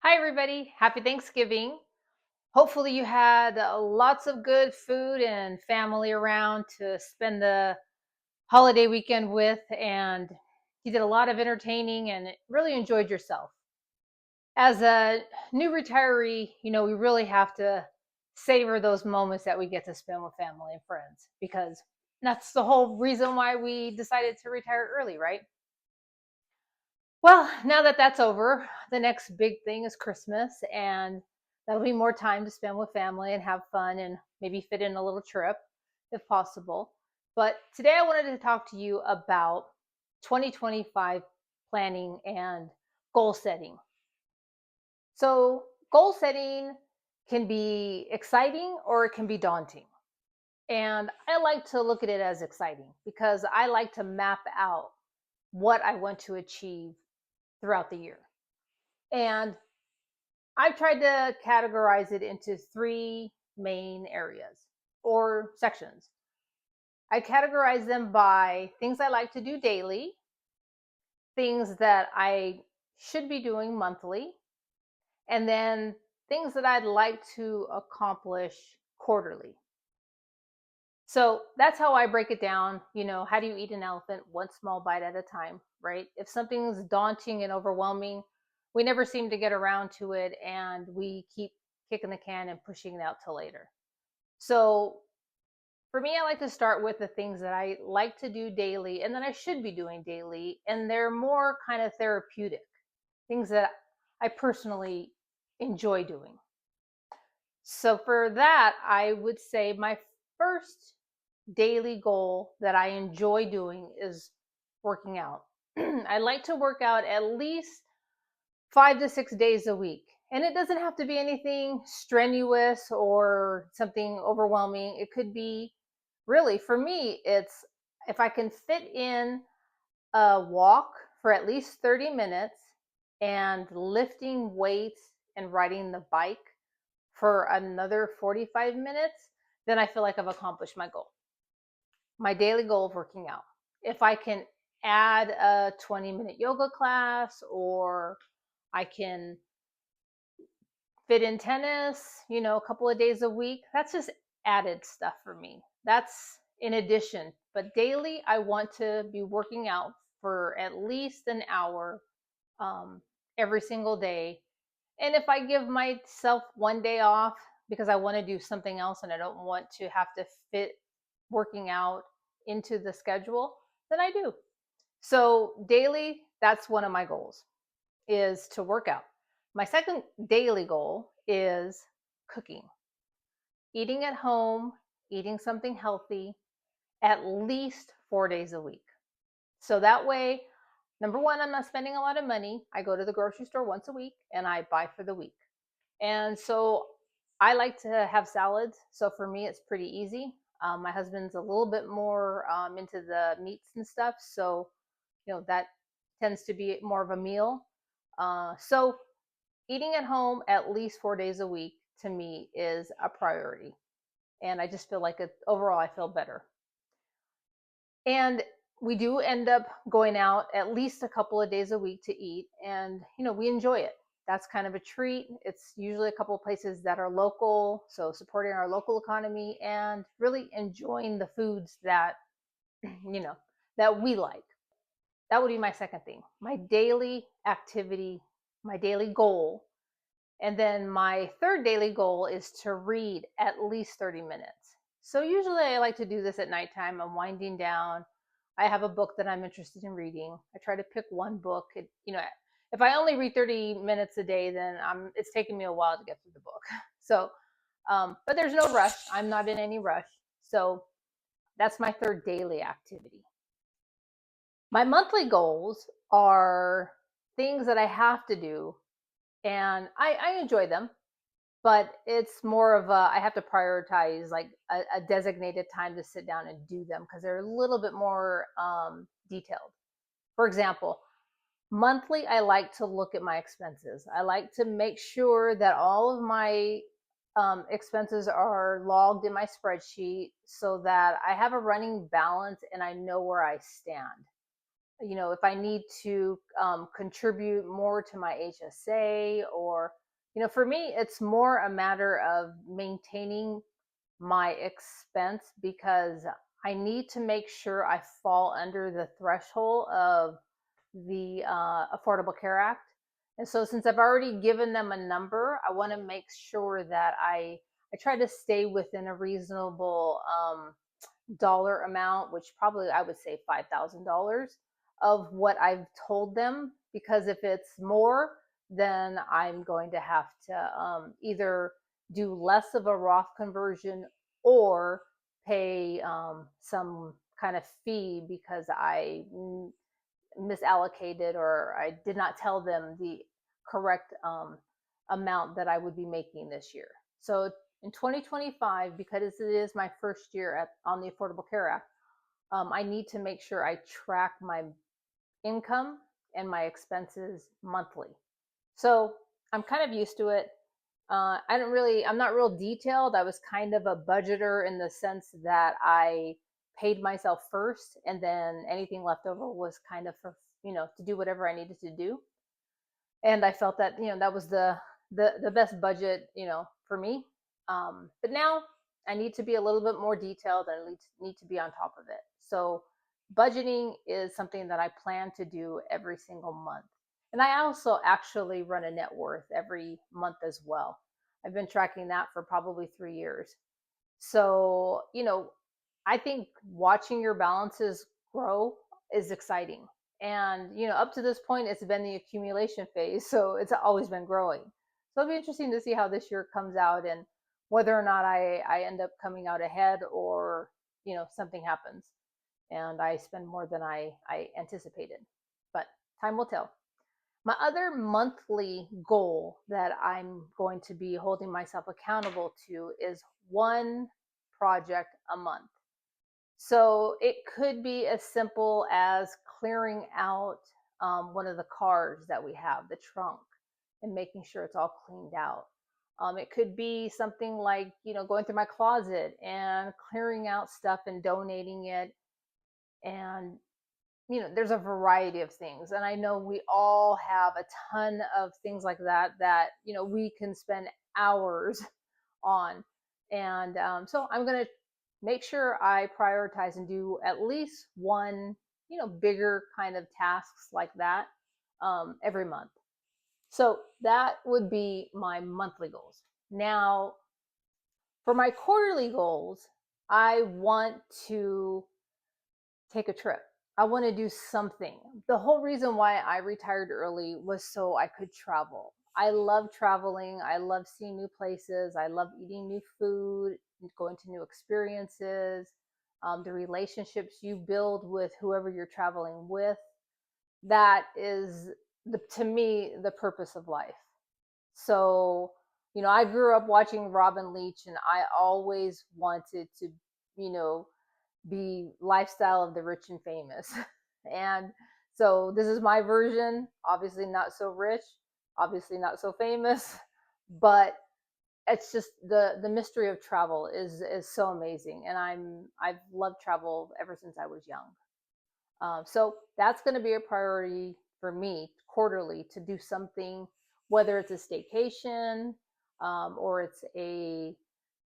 Hi, everybody. Happy Thanksgiving. Hopefully, you had lots of good food and family around to spend the holiday weekend with, and you did a lot of entertaining and really enjoyed yourself. As a new retiree, we really have to savor those moments that we get to spend with family and friends because that's the whole reason why we decided to retire early, right? Well, now that that's over, the next big thing is Christmas, and that'll be more time to spend with family and have fun and maybe fit in a little trip if possible. But today I wanted to talk to you about 2025 planning and goal setting. So, goal setting can be exciting or it can be daunting. And I like to look at it as exciting because I like to map out what I want to achieve throughout the year. And I tried to categorize it into three main areas or sections. I categorize them by things I like to do daily, things that I should be doing monthly, and then things that I'd like to accomplish quarterly. So that's how I break it down. How do you eat an elephant? One small bite at a time, right? If something's daunting and overwhelming, we never seem to get around to it and we keep kicking the can and pushing it out till later. So for me, I like to start with the things that I like to do daily and that I should be doing daily. And they're more kind of therapeutic, things that I personally enjoy doing. So for that, I would say my first daily goal that I enjoy doing is working out. I like to work out at least 5 to 6 days a week. And it doesn't have to be anything strenuous or something overwhelming. It could be really, for me, it's if I can fit in a walk for at least 30 minutes and lifting weights and riding the bike for another 45 minutes, then I feel like I've accomplished my goal, my daily goal of working out. If I can add a 20-minute yoga class, or I can fit in tennis, a couple of days a week, that's just added stuff for me. That's in addition. But daily, I want to be working out for at least an hour um, every single day. And if I give myself one day off because I want to do something else and I don't want to have to fit working out into the schedule, then I do. So daily, that's one of my goals is to work out. My second daily goal is cooking, eating at home, eating something healthy at least 4 days a week. So that way, number one, I'm not spending a lot of money. I go to the grocery store once a week and I buy for the week. And so I like to have salads. So for me, it's pretty easy. My husband's a little bit more into the meats and stuff. So, that tends to be more of a meal. So eating at home at least 4 days a week to me is a priority. And I just feel like overall, I feel better. And we do end up going out at least a couple of days a week to eat. And, we enjoy it. That's kind of a treat. It's usually a couple of places that are local. So supporting our local economy and really enjoying the foods that, that we like. That would be my second thing, my daily activity, my daily goal. And then my third daily goal is to read at least 30 minutes. So usually I like to do this at nighttime. I'm winding down. I have a book that I'm interested in reading. I try to pick one book. If I only read 30 minutes a day, then it's taking me a while to get through the book. So, but there's no rush. I'm not in any rush. So that's my third daily activity. My monthly goals are things that I have to do, and I enjoy them, but it's more of I have to prioritize like a designated time to sit down and do them because they're a little bit more detailed. For example, monthly, I like to look at my expenses. I like to make sure that all of my expenses are logged in my spreadsheet so that I have a running balance and I know where I stand. if I need to contribute more to my HSA, or, for me, it's more a matter of maintaining my expense, because I need to make sure I fall under the threshold of the Affordable Care Act. And so, since I've already given them a number, I want to make sure that I try to stay within a reasonable dollar amount, which probably I would say $5,000 of what I've told them. Because if it's more, then I'm going to have to either do less of a Roth conversion, or pay some kind of fee because I misallocated, or I did not tell them the correct amount that I would be making this year. So in 2025, because it is my first year on the Affordable Care Act, I need to make sure I track my income and my expenses monthly. So I'm kind of used to it. I'm not real detailed. I was kind of a budgeter in the sense that I paid myself first, and then anything left over was kind of for, to do whatever I needed to do. And I felt that, that was the best budget, for me. But now I need to be a little bit more detailed, and I need to be on top of it. So budgeting is something that I plan to do every single month. And I also actually run a net worth every month as well. I've been tracking that for probably 3 years. So, I think watching your balances grow is exciting. And, up to this point, it's been the accumulation phase. So it's always been growing. So it'll be interesting to see how this year comes out, and whether or not I end up coming out ahead, or, something happens and I spend more than I anticipated. But time will tell. My other monthly goal that I'm going to be holding myself accountable to is one project a month. So it could be as simple as clearing out one of the cars that we have, the trunk, and making sure it's all cleaned out. It could be something like, going through my closet and clearing out stuff and donating it. And there's a variety of things, and I know we all have a ton of things like that we can spend hours on. And so I'm going to make sure I prioritize and do at least one bigger kind of tasks like that every month. So that would be my monthly goals. Now, for my quarterly goals, I want to take a trip. I want to do something. The whole reason why I retired early was so I could travel. I love traveling. I love seeing new places. I love eating new food, going to new experiences, the relationships you build with whoever you're traveling with. That is, to me, the purpose of life. So, I grew up watching Robin Leach, and I always wanted to, you know, be lifestyle of the rich and famous. And so this is my version, obviously not so rich, obviously not so famous, but it's just the mystery of travel is so amazing. And I've loved travel ever since I was young. So that's going to be a priority for me quarterly, to do something, whether it's a staycation, or it's a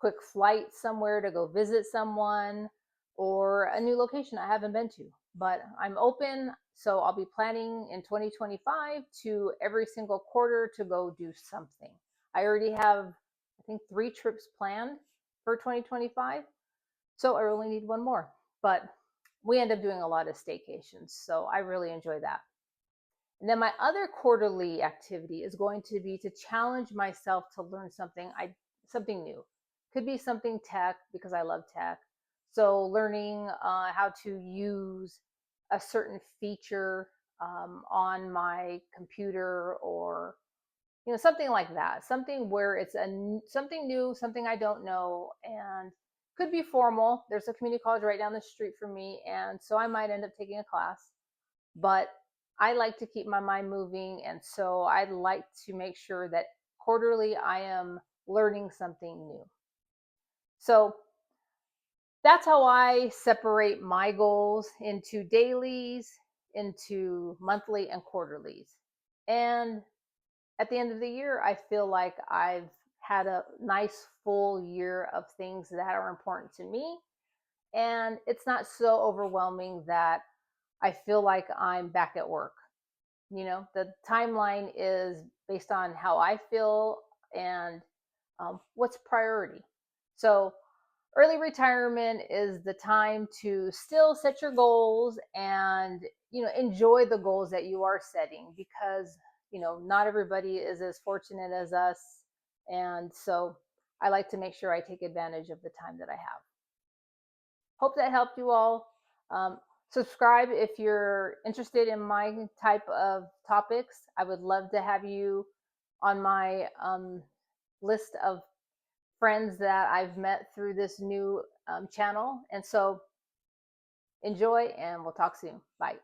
quick flight somewhere to go visit someone, or a new location I haven't been to. But I'm open, so I'll be planning in 2025 to every single quarter to go do something. I already have, I think, 3 trips planned for 2025, so I only need one more. But we end up doing a lot of staycations, so I really enjoy that. And then my other quarterly activity is going to be to challenge myself to learn something new. Could be something tech, because I love tech. So learning how to use a certain feature on my computer, or something like that. Something where it's something new, something I don't know, and could be formal. There's a community college right down the street from me, and so I might end up taking a class. But I like to keep my mind moving, and so I'd like to make sure that quarterly I am learning something new. So that's how I separate my goals into dailies, into monthly and quarterlies. And at the end of the year, I feel like I've had a nice full year of things that are important to me. And it's not so overwhelming that I feel like I'm back at work. The timeline is based on how I feel and what's priority. So, early retirement is the time to still set your goals and enjoy the goals that you are setting, because not everybody is as fortunate as us. And so I like to make sure I take advantage of the time that I have. Hope that helped you all. Subscribe if you're interested in my type of topics. I would love to have you on my list of friends that I've met through this new channel. And so enjoy, and we'll talk soon. Bye.